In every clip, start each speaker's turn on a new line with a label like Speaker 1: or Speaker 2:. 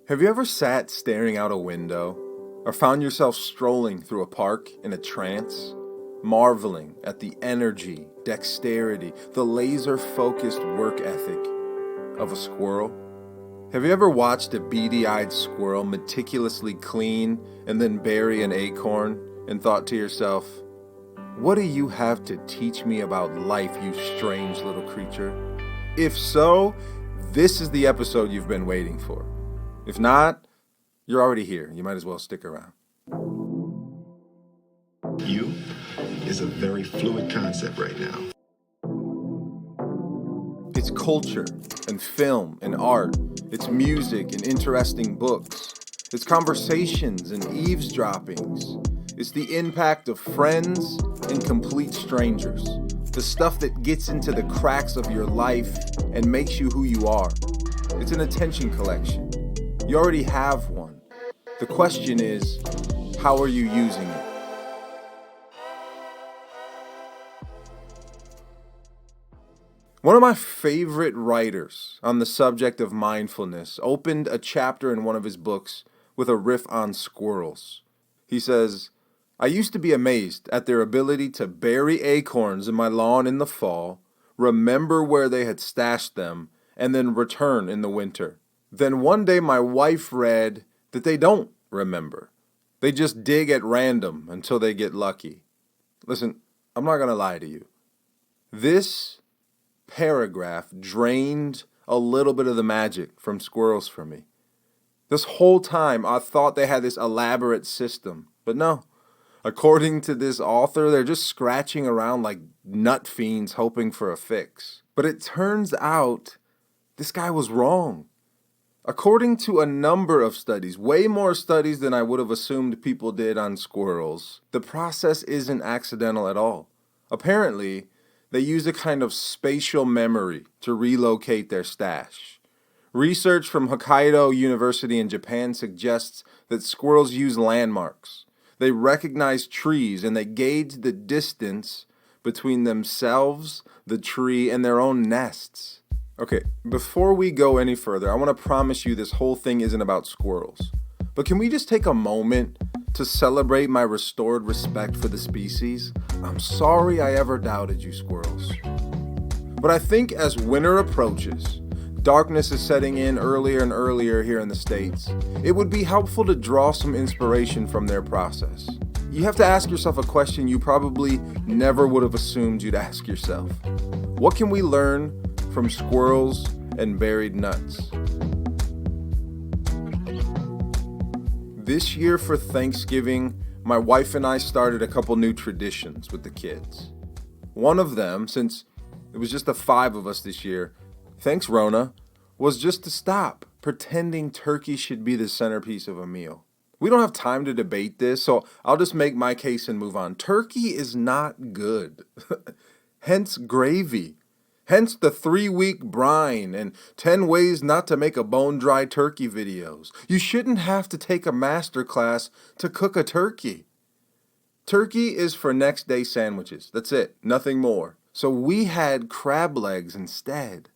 Speaker 1: Have you ever sat staring out a window or found yourself strolling through a park in a trance, marveling at the energy, dexterity, the laser-focused work ethic of a squirrel? Have you ever watched a beady-eyed squirrel meticulously clean and then bury an acorn and thought to yourself, "What do you have to teach me about life, you strange little creature?" If so, this is the episode you've been waiting for. If not, you're already here. You might as well stick around.
Speaker 2: You is a very fluid concept right now.
Speaker 1: It's culture and film and art. It's music and interesting books. It's conversations and eavesdroppings. It's the impact of friends and complete strangers. The stuff that gets into the cracks of your life and makes you who you are. It's an attention collection. You already have one. The question is, how are you using it? One of my favorite writers on the subject of mindfulness opened a chapter in one of his books with a riff on squirrels. He says, "I used to be amazed at their ability to bury acorns in my lawn in the fall, remember where they had stashed them, and then return in the winter. Then one day my wife read that they don't remember. They just dig at random until they get lucky." Listen, I'm not going to lie to you. This paragraph drained a little bit of the magic from squirrels for me. This whole time I thought they had this elaborate system, but no. According to this author, they're just scratching around like nut fiends hoping for a fix. But it turns out this guy was wrong. According to a number of studies, way more studies than I would have assumed people did on squirrels, the process isn't accidental at all. Apparently, they use a kind of spatial memory to relocate their stash. Research from Hokkaido University in Japan suggests that squirrels use landmarks. They recognize trees and they gauge the distance between themselves, the tree, and their own nests. Okay, before we go any further, I want to promise you this whole thing isn't about squirrels. But can we just take a moment to celebrate my restored respect for the species? I'm sorry I ever doubted you, squirrels. But I think as winter approaches, darkness is setting in earlier and earlier here in the States, it would be helpful to draw some inspiration from their process. You have to ask yourself a question you probably never would have assumed you'd ask yourself. What can we learn from squirrels and buried nuts? This year for Thanksgiving, my wife and I started a couple new traditions with the kids. One of them, since it was just the 5 of us this year, thanks Rona, was just to stop pretending turkey should be the centerpiece of a meal. We don't have time to debate this, so I'll just make my case and move on. Turkey is not good. Hence gravy. Hence the 3-week brine and 10 ways not to make a bone-dry turkey videos. You shouldn't have to take a master class to cook a turkey. Turkey is for next day sandwiches. That's it. Nothing more. So we had crab legs instead.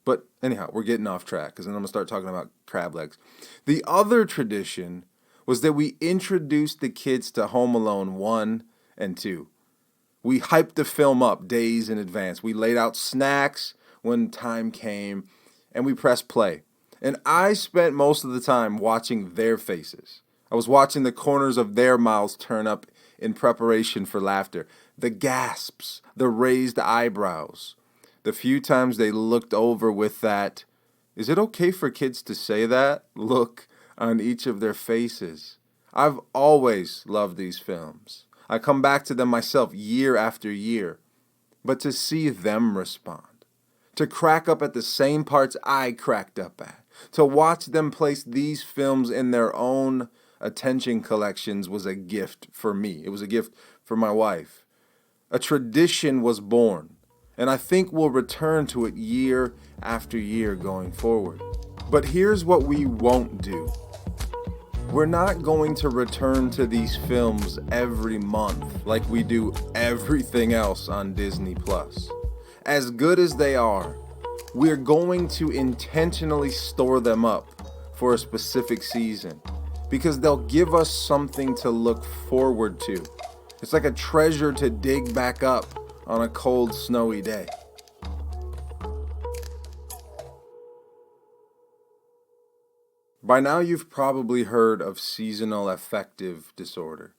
Speaker 1: But anyhow, we're getting off track because then I'm going to start talking about crab legs. The other tradition was that we introduced the kids to Home Alone 1 and 2. We hyped the film up days in advance. We laid out snacks when time came, and we pressed play. And I spent most of the time watching their faces. I was watching the corners of their mouths turn up in preparation for laughter. The gasps, the raised eyebrows, the few times they looked over with that, "Is it okay for kids to say that?" look on each of their faces. I've always loved these films. I come back to them myself year after year. But to see them respond, to crack up at the same parts I cracked up at, to watch them place these films in their own attention collections was a gift for me. It was a gift for my wife. A tradition was born, and I think we'll return to it year after year going forward. But here's what we won't do. We're not going to return to these films every month like we do everything else on Disney+. As good as they are, we're going to intentionally store them up for a specific season because they'll give us something to look forward to. It's like a treasure to dig back up on a cold, snowy day. By now, you've probably heard of seasonal affective disorder.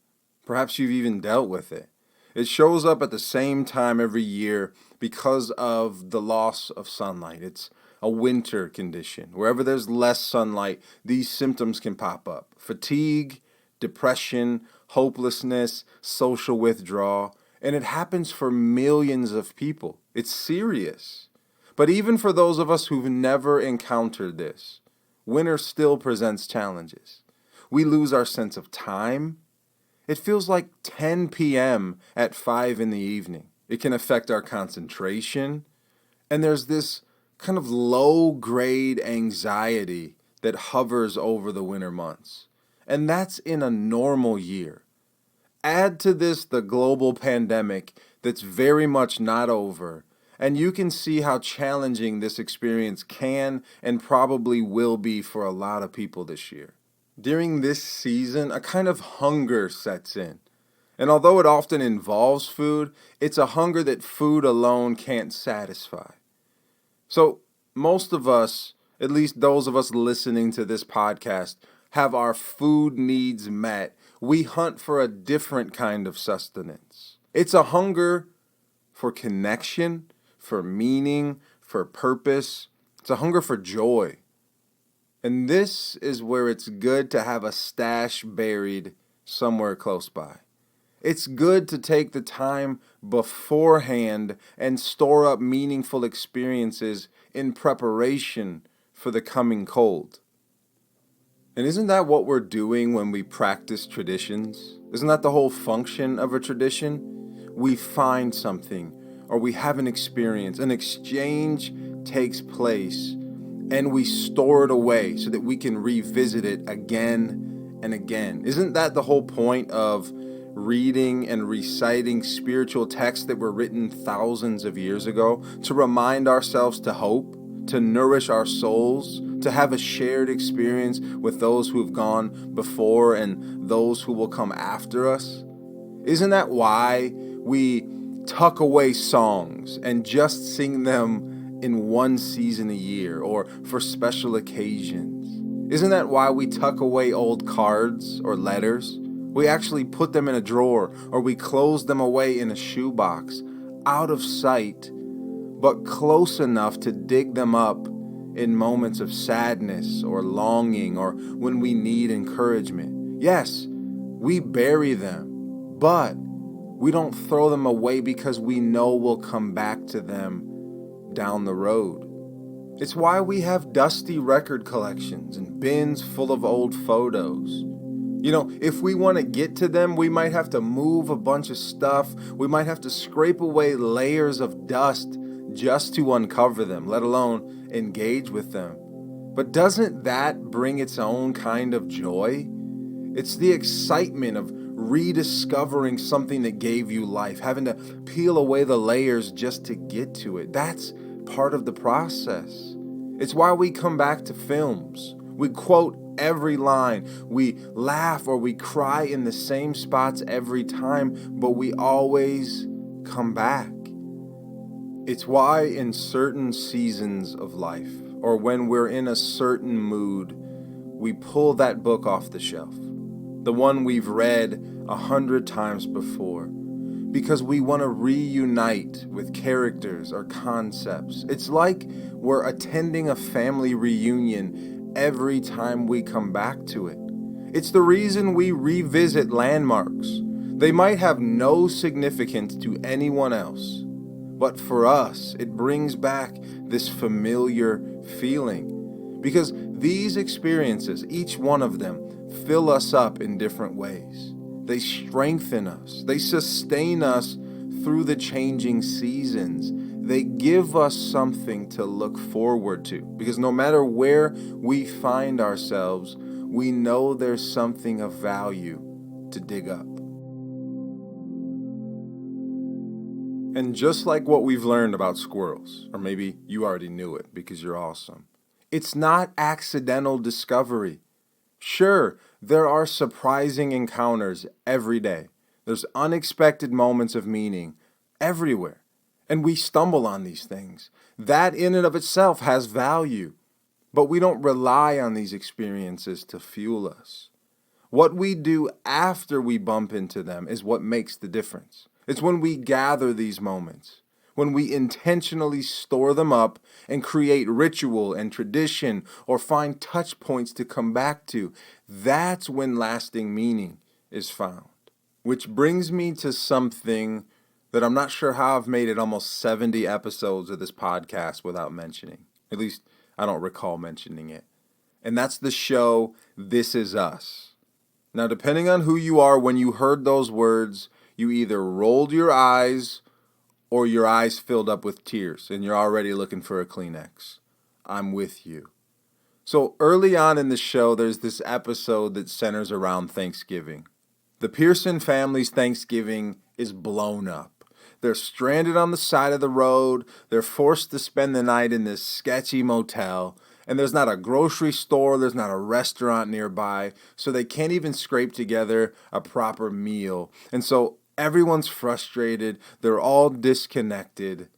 Speaker 1: Perhaps you've even dealt with it. It shows up at the same time every year because of the loss of sunlight. It's a winter condition. Wherever there's less sunlight, these symptoms can pop up. Fatigue, depression, hopelessness, social withdrawal, and it happens for millions of people. It's serious. But even for those of us who've never encountered this, winter still presents challenges. We lose our sense of time. It feels like 10 p.m. at 5 in the evening. It can affect our concentration. And there's this kind of low-grade anxiety that hovers over the winter months. And that's in a normal year. Add to this the global pandemic that's very much not over, and you can see how challenging this experience can and probably will be for a lot of people this year. During this season, a kind of hunger sets in. And although it often involves food, it's a hunger that food alone can't satisfy. So most of us, at least those of us listening to this podcast, have our food needs met. We hunt for a different kind of sustenance. It's a hunger for connection, for meaning, for purpose. It's a hunger for joy. And this is where it's good to have a stash buried somewhere close by. It's good to take the time beforehand and store up meaningful experiences in preparation for the coming cold. And isn't that what we're doing when we practice traditions? Isn't that the whole function of a tradition? We find something or we have an experience, an exchange takes place, and we store it away so that we can revisit it again and again. Isn't that the whole point of reading and reciting spiritual texts that were written thousands of years ago? To remind ourselves to hope, to nourish our souls, to have a shared experience with those who have gone before and those who will come after us? Isn't that why we tuck away songs and just sing them in one season a year or for special occasions? Isn't that why we tuck away old cards or letters? We actually put them in a drawer or we close them away in a shoebox, out of sight, but close enough to dig them up in moments of sadness or longing or when we need encouragement. Yes, we bury them, but we don't throw them away because we know we'll come back to them down the road. It's why we have dusty record collections and bins full of old photos. You know, if we want to get to them, we might have to move a bunch of stuff. We might have to scrape away layers of dust just to uncover them, let alone engage with them. But doesn't that bring its own kind of joy? It's the excitement of rediscovering something that gave you life, having to peel away the layers just to get to it. That's part of the process. It's why we come back to films. We quote every line. We laugh or we cry in the same spots every time, but we always come back. It's why in certain seasons of life, or when we're in a certain mood, we pull that book off the shelf, the one we've read 100 times before, because we want to reunite with characters or concepts. It's like we're attending a family reunion every time we come back to it. It's the reason we revisit landmarks. They might have no significance to anyone else, but for us, it brings back this familiar feeling. Because these experiences, each one of them, fill us up in different ways. They strengthen us. They sustain us through the changing seasons. They give us something to look forward to. Because no matter where we find ourselves, we know there's something of value to dig up. And just like what we've learned about squirrels, or maybe you already knew it because you're awesome, It's not accidental discovery. Sure, there are surprising encounters every day. There's unexpected moments of meaning everywhere. And we stumble on these things. That in and of itself has value. But we don't rely on these experiences to fuel us. What we do after we bump into them is what makes the difference. It's when we gather these moments, when we intentionally store them up and create ritual and tradition or find touch points to come back to. That's when lasting meaning is found. Which brings me to something that I'm not sure how I've made it almost 70 episodes of this podcast without mentioning. At least I don't recall mentioning it. And that's the show This Is Us. Now, depending on who you are, when you heard those words, you either rolled your eyes or your eyes filled up with tears and you're already looking for a Kleenex. I'm with you. So early on in the show, there's this episode that centers around Thanksgiving. The Pearson family's Thanksgiving is blown up. They're stranded on the side of the road. They're forced to spend the night in this sketchy motel. And there's not a grocery store, there's not a restaurant nearby, so they can't even scrape together a proper meal. And so everyone's frustrated, they're all disconnected.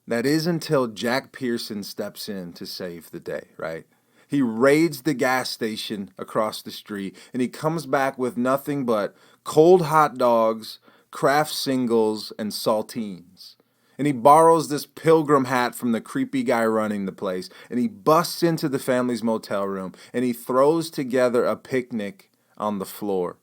Speaker 1: That is until Jack Pearson steps in to save the day, right? He raids the gas station across the street, and he comes back with nothing but cold hot dogs, Kraft singles, and saltines. And he borrows this pilgrim hat from the creepy guy running the place. And he busts into the family's motel room. And he throws together a picnic on the floor.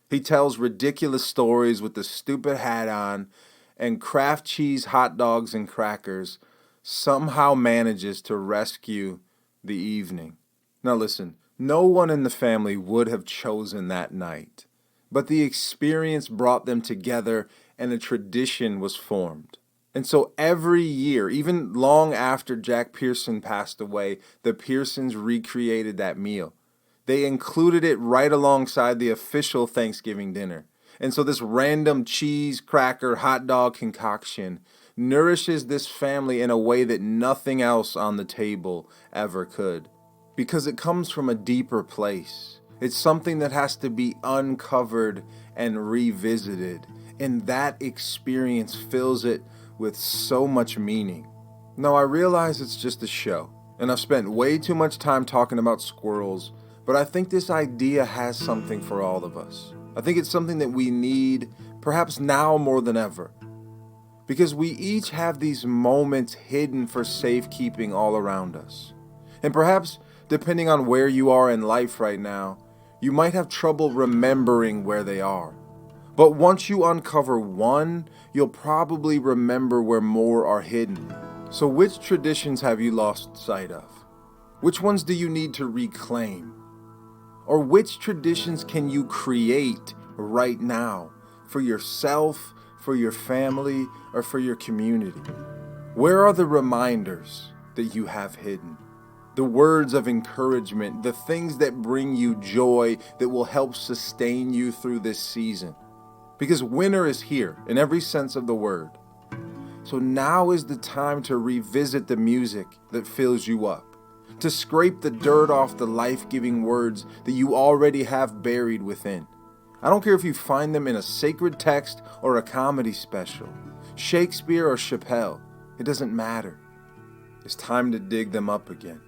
Speaker 1: He tells ridiculous stories with the stupid hat on. And Kraft cheese, hot dogs, and crackers somehow manages to rescue the evening. Now listen, no one in the family would have chosen that night. But the experience brought them together and a tradition was formed. And so every year, even long after Jack Pearson passed away, the Pearsons recreated that meal. They included it right alongside the official Thanksgiving dinner. And so this random cheese, cracker, hot dog concoction nourishes this family in a way that nothing else on the table ever could. Because it comes from a deeper place. It's something that has to be uncovered and revisited. And that experience fills it with so much meaning. Now, I realize it's just a show, and I've spent way too much time talking about squirrels, but I think this idea has something for all of us. I think it's something that we need, perhaps now more than ever, because we each have these moments hidden for safekeeping all around us. And perhaps, depending on where you are in life right now, you might have trouble remembering where they are. But once you uncover one, you'll probably remember where more are hidden. So which traditions have you lost sight of? Which ones do you need to reclaim? Or which traditions can you create right now for yourself, for your family, or for your community? Where are the reminders that you have hidden? The words of encouragement, the things that bring you joy that will help sustain you through this season. Because winter is here in every sense of the word. So now is the time to revisit the music that fills you up, to scrape the dirt off the life-giving words that you already have buried within. I don't care if you find them in a sacred text or a comedy special, Shakespeare or Chappelle, it doesn't matter. It's time to dig them up again.